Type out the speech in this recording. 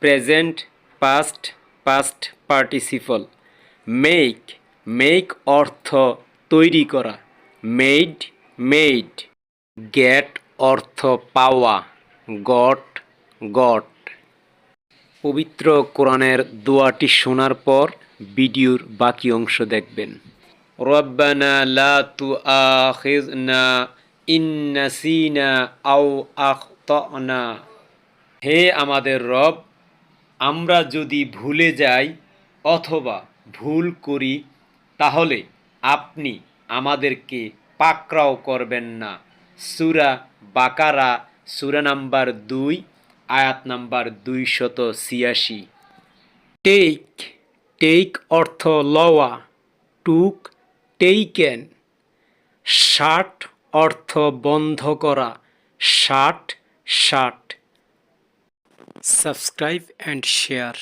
Present past past participle. Make অর্থ তৈরি করা, মেড। গেট অর্থ পাওয়া, গট। পবিত্র কোরআনের দোয়াটি শোনার পর ভিডিওর বাকি অংশ দেখবেন। রব্বানা লা তুআখিযনা ইন নাসিনা আও আখতানা। হে আমাদের রব, আমরা যদি ভুলে যাই অথবা ভুল করি তাহলে আপনি আমাদেরকে পাকড়াও করবেন না। সূরা বাকারা সূরা নাম্বার 2 আয়াত নাম্বার 286। টেক অর্থ লওয়া, টুক টেইকেন। শাট অর্থ বন্ধ করা, শাট। Subscribe and share.